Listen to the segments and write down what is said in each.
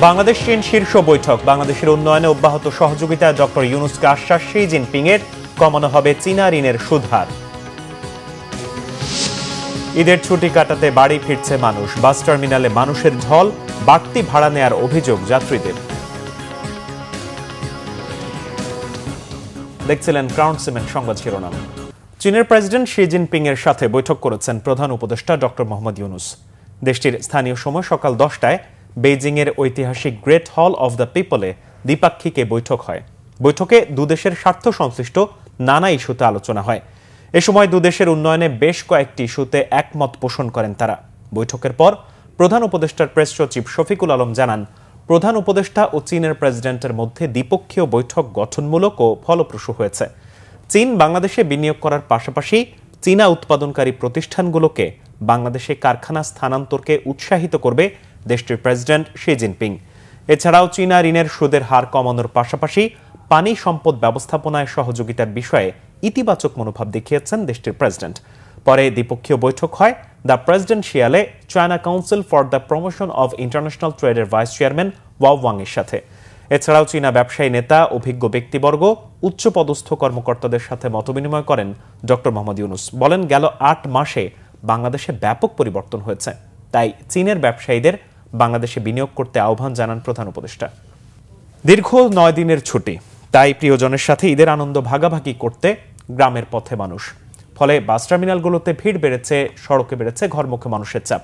বাংলাদেশ চীন শীর্ষ বৈঠক। বাংলাদেশের উন্নয়নে অব্যাহত সহযোগিতায় ডক্টর ইউনূসকে আশ্বাস শি জিনপিং এর। কমানো হবে চীনা ঋণের সুদ হার। ঈদের ছুটি কাটাতে বাড়ি ফিরছে মানুষ। বাস টার্মিনালে মানুষের ঢল। বাড়তি ভাড়া নেয়ার অভিযোগ যাত্রীদের। দেখছিলেন ক্রাউন সিমেন্ট সংবাদ শিরোনাম। চীনের প্রেসিডেন্ট শি জিনপিং এর সাথে বৈঠক করেছেন প্রধান উপদেষ্টা ডক্টর মোহাম্মদ ইউনূস। দেশটির স্থানীয় সময় সকাল 10টায় বেইজিং এর ঐতিহাসিক গ্রেট হল অব দ্য পিপলে দ্বিপাক্ষিক বৈঠক হয়। বৈঠকে দুদেশের স্বার্থ সংশ্লিষ্ট নানা ইস্যুতে আলোচনা হয়। এ সময় দুদেশের উন্নয়নে বেশ কয়েকটি ইস্যুতে একমত পোষণ করেন তারা। বৈঠকের পর প্রধান উপদেষ্টার প্রেস সচিব শফিকুল আলম জানান, প্রধান উপদেষ্টা ও চীনের প্রেসিডেন্টের মধ্যে দ্বিপক্ষীয় বৈঠক গঠনমূলক ও ফলপ্রসূ হয়েছে। চীন বাংলাদেশে বিনিয়োগ করার পাশাপাশি চীনা উৎপাদনকারী প্রতিষ্ঠানগুলোকে বাংলাদেশে কারখানা স্থানান্তরকে উৎসাহিত করবে দেশটির প্রেসিডেন্ট শি জিনপিং। এছাড়াও চীনা ঋণের সুদের হার কমানোর পাশাপাশি পানি সম্পদ ব্যবস্থাপনায় সহযোগিতার বিষয়ে ইতিবাচক মনোভাব দেখিয়েছেন দেশটির প্রেসিডেন্ট। পরে দ্বিপক্ষীয় বৈঠক হয় দ্য প্রেসিডেন্সিয়ালে China Council for the promotion of international ট্রেডের ভাইস চেয়ারম্যান ওয়াও ওয়াং এর সাথে। এছাড়াও চীনা ব্যবসায়ী নেতা, অভিজ্ঞ ব্যক্তিবর্গ, উচ্চপদস্থ কর্মকর্তাদের সাথে মতবিনিময় করেন ডক্টর মোহাম্মদ ইউনূস। বলেন, গেল 8 মাসে বাংলাদেশে ব্যাপক পরিবর্তন হয়েছে, তাই চীনের ব্যবসায়ীদের বাংলাদেশে বিনিয়োগ করতে আহ্বান জানান প্রধান উপদেষ্টা। দীর্ঘ 9 দিনের ছুটি, তাই প্রিয়জনের সাথে ঈদের আনন্দ ভাগাভাগি করতে গ্রামের পথে মানুষ। ফলে বাস টার্মিনালগুলোতে ভিড় বেড়েছে, সড়কে বেড়েছে ঘরমুখী মানুষের চাপ।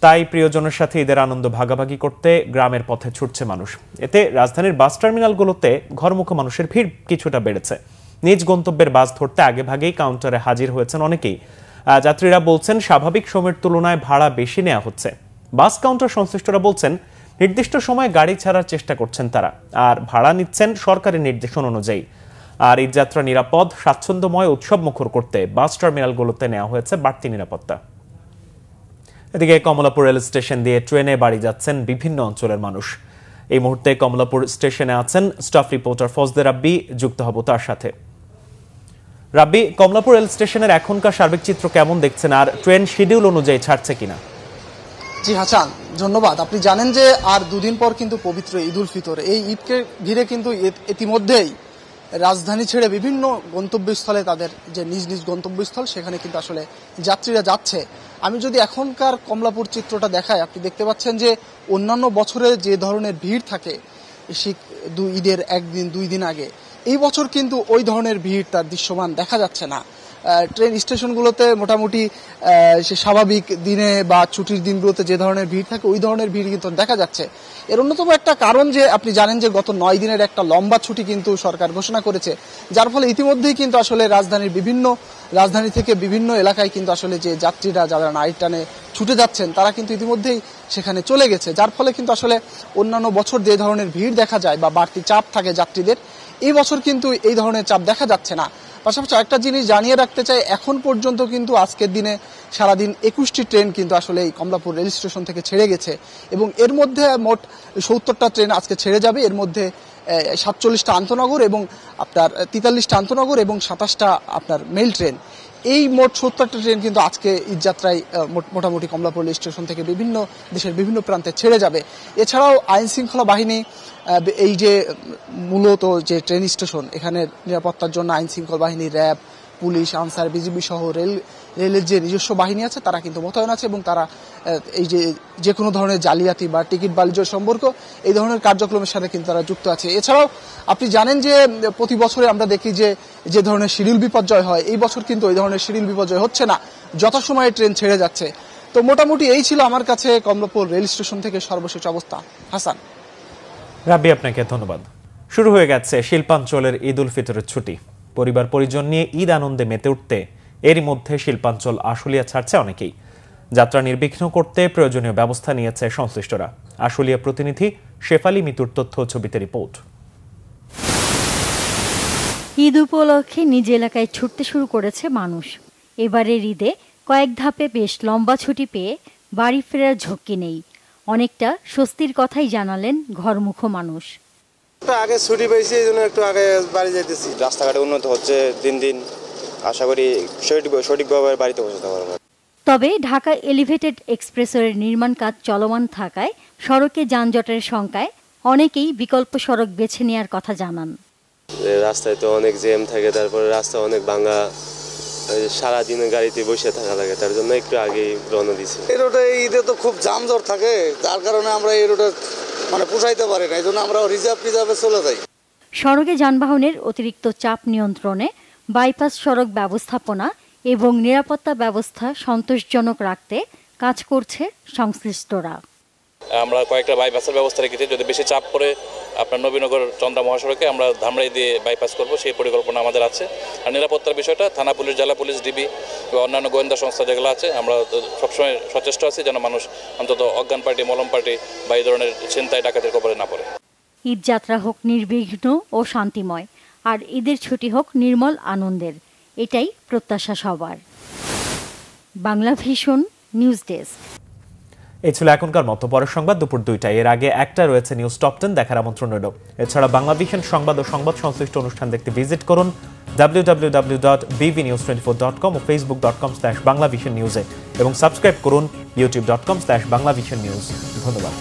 তাই প্রিয়জনের সাথে ঈদের আনন্দ ভাগাভাগি করতে গ্রামের পথে ছুটছে মানুষ। এতে রাজধানীর বাস টার্মিনালগুলোতে ঘরমুখী মানুষের ভিড় কিছুটা বেড়েছে। নিজ গন্তব্যের বাস ধরতে আগেভাগেই কাউন্টারে হাজির হয়েছেন অনেকেই। যাত্রীরা বলছেন, স্বাভাবিক সময়ের তুলনায় ভাড়া বেশি নেওয়া হচ্ছে। বাস কাউন্টার সংশ্লিষ্টরা বলছেন, নির্দিষ্ট সময়ে গাড়ি ছাড়ার চেষ্টা করছেন তারা, আর ভাড়া নিচ্ছেন সরকারি নির্দেশনা অনুযায়ী। আর ঈদ যাত্রা নিরাপদ, স্বাচ্ছন্দ্যময়, উৎসব মুখর করতে বাস টার্মিনালগুলোতে নেওয়া হয়েছে বাড়তি নিরাপত্তা। এদিকে কমলাপুর রেল স্টেশন দিয়ে ট্রেনে বাড়ি যাচ্ছেন বিভিন্ন অঞ্চলের মানুষ। এই মুহূর্তে কমলাপুর স্টেশনে আছেন স্টাফ রিপোর্টার ফজলে রাব্বি। যুক্ত হব তার সাথে। রাব্বি, কমলাপুর রেল স্টেশনের এখনকার সার্বিক চিত্র কেমন দেখছেন, আর ট্রেন শিডিউল অনুযায়ী ছাড়ছে কিনা? জি হাসান, ধন্যবাদ। আপনি জানেন যে আর দুদিন পর কিন্তু পবিত্র ঈদ উল ফিতর। এই ঈদকে ঘিরে কিন্তু ইতিমধ্যেই রাজধানী ছেড়ে বিভিন্ন গন্তব্যস্থলে তাদের যে নিজ নিজ গন্তব্যস্থল সেখানে কিন্তু আসলে যাত্রীরা যাচ্ছে। আমি যদি এখনকার কমলাপুর চিত্রটা দেখাই, আপনি দেখতে পাচ্ছেন যে অন্যান্য বছরে যে ধরনের ভিড় থাকে ঈদের 1 দিন 2 দিন আগে, এই বছর কিন্তু ওই ধরনের ভিড় তার দৃশ্যমান দেখা যাচ্ছে না। ট্রেন স্টেশনগুলোতে মোটামুটি সে স্বাভাবিক দিনে বা ছুটির দিনগুলোতে যে ধরনের ভিড় থাকে ওই ধরনের ভিড় কিন্তু দেখা যাচ্ছে। এর অন্যতম একটা কারণ যে আপনি জানেন যে গত 9 দিনের একটা লম্বা ছুটি কিন্তু সরকার ঘোষণা করেছে, যার ফলে ইতিমধ্যেই কিন্তু আসলে রাজধানী থেকে বিভিন্ন এলাকায় কিন্তু আসলে যে যাত্রীরা যারা নাইট টানে ছুটে যাচ্ছেন তারা কিন্তু ইতিমধ্যেই সেখানে চলে গেছে, যার ফলে কিন্তু আসলে অন্যান্য বছর যে ধরনের ভিড় দেখা যায় বা বাড়তি চাপ থাকে যাত্রীদের, এই বছর কিন্তু এই ধরনের চাপ দেখা যাচ্ছে না। পাশাপাশি একটা জিনিস জানিয়ে রাখতে চাই, এখন পর্যন্ত কিন্তু আজকের দিনে সারাদিন 21টি ট্রেন কিন্তু আসলে এই কমলাপুর রেল স্টেশন থেকে ছেড়ে গেছে এবং এর মধ্যে মোট 70টা ট্রেন আজকে ছেড়ে যাবে। এর মধ্যে 47টা আন্তনগর এবং আপনার 43টা আন্তনগর এবং 27টা আপনার মেল ট্রেন। এই মোট 70টা ট্রেন কিন্তু আজকে ঈদযাত্রায় মোটামুটি কমলাপুর রেল স্টেশন থেকে দেশের বিভিন্ন প্রান্তে ছেড়ে যাবে। এছাড়াও আইন শৃঙ্খলা বাহিনী এই যে মূলত যে ট্রেন স্টেশন, এখানে নিরাপত্তার জন্য আইন শৃঙ্খলা বাহিনী, র্যাব, পুলিশ, আনসার, বিজিবি সহ রেলের যে নিজস্ব বাহিনী আছে তারা কিন্তু মোতায়েন আছে এবং তারা এই যে কোনো ধরনের জালিয়াতি বা টিকিট বাণিজ্য সম্পর্ক এই ধরনের কার্যক্রমের সাথে কিন্তু তারা যুক্ত আছে। এছাড়াও আপনি জানেন যে প্রতি বছরে আমরা দেখি যে ধরনের শিডিউল বিপর্যয় হয়, এই বছর কিন্তু ওই ধরনের শিডিউল বিপর্যয় হচ্ছে না, যথাসময়ে ট্রেন ছেড়ে যাচ্ছে। তো মোটামুটি এই ছিল আমার কাছে কমলাপুর রেল স্টেশন থেকে সর্বশেষ অবস্থা। হাসান। রাব্বি, আপনাকে ধন্যবাদ। শুরু হয়ে গেছে শিল্পাঞ্চলের ঈদ উল ফিতরের ছুটি। পরিবার পরিজন নিয়ে ঈদ আনন্দে মেতে উঠতে এরই মধ্যে শিল্পাঞ্চল আশুলিয়া ছাড়ছে অনেকেই। যাত্রা নির্বিঘ্ন করতে প্রয়োজনীয় ব্যবস্থা নিয়েছে সংশ্লিষ্টরা। আশুলিয়া প্রতিনিধি শেফালি মিতুর তথ্য ছবিতে রিপোর্ট। ঈদ উপলক্ষে নিজ এলাকায় ছুটতে শুরু করেছে মানুষ। এবারের ঈদে কয়েক ধাপে বেশ লম্বা ছুটি পেয়ে বাড়ি ফেরার ঝক্কি নেই। অনেকটা স্বস্তির কথাই জানালেন ঘরমুখ মানুষ। আগে ছুটি পেয়েছি, এই জন্য একটু আগে বাড়ি যাইতেছি। রাস্তাঘাটে উন্নত হচ্ছে দিন দিন, আশা করি সঠিকভাবে বাড়িতে পৌঁছাতে পারবো। তবে ঢাকা এলিভেটেড এক্সপ্রেসওয়ের নির্মাণ কাজ চলমান থাকায় সড়কে যানজটের শঙ্কায় অনেকেই বিকল্প সড়ক বেছে নেওয়ার কথা জানান। রাস্তায় তো অনেক জ্যাম থাকে, তারপরে রাস্তা অনেক ভাঙা, সারাদিনে গাড়িতে বসে থাকা লাগে, তার জন্য একটু আগেই রওনা দিছি। এই রোডে ঈদে তো খুব যানজট থাকে, যার কারণে আমরা এই রোডে পোষাইতে পারি না, এই জন্য আমরা রিজার্ভে চলে যাই। সড়কে যানবাহনের অতিরিক্ত চাপ নিয়ন্ত্রণে বাইপাস সড়ক ব্যবস্থাপনা এবং নিরাপত্তা ব্যবস্থা সন্তোষজনক রাখতে কাজ করছে সংশ্লিষ্টরা। আমরা কয়েকটা বাইপাসের ব্যবস্থা রেখেছি, যদি বেশি চাপ পড়ে আপনার নবীনগর চন্দ্রা মহাসড়কে আমরা ধামরাই দিয়ে বাইপাস করব, সেই পরিকল্পনা আমাদের আছে। আর নিরাপত্তার বিষয়টা থানা পুলিশ, জেলা পুলিশ, ডিবি বা অন্যান্য গোয়েন্দা সংস্থা যেগুলো আছে, আমরা সবসময় সচেষ্ট আছি যেন মানুষ অন্তত অজ্ঞান পার্টি, মলম পার্টি বা এই ধরনের ছিনতাই ডাকাতির কবলে না পড়ে। ঈদ যাত্রা হোক নির্বিঘ্ন ও শান্তিময়, আর ঈদের ছুটি হোক নির্মল আনন্দের, এটাই প্রত্যাশা সবার। Bangla vision news desk. এই ছিল এখনকার মতো। পরের সংবাদ দুপুর 2টায়। এর আগে একটা রয়েছে নিউজ টপ 10 দেখার আমন্ত্রণ রইল। এছাড়া বাংলা ভিশন সংবাদ ও সংবাদ সংশ্লিষ্ট অনুষ্ঠান দেখতে ভিজিট করুন www.bbnews24.com ও facebook.com/banglavisionnews এবং সাবস্ক্রাইব করুন youtube.com/banglavisionnews। ধন্যবাদ।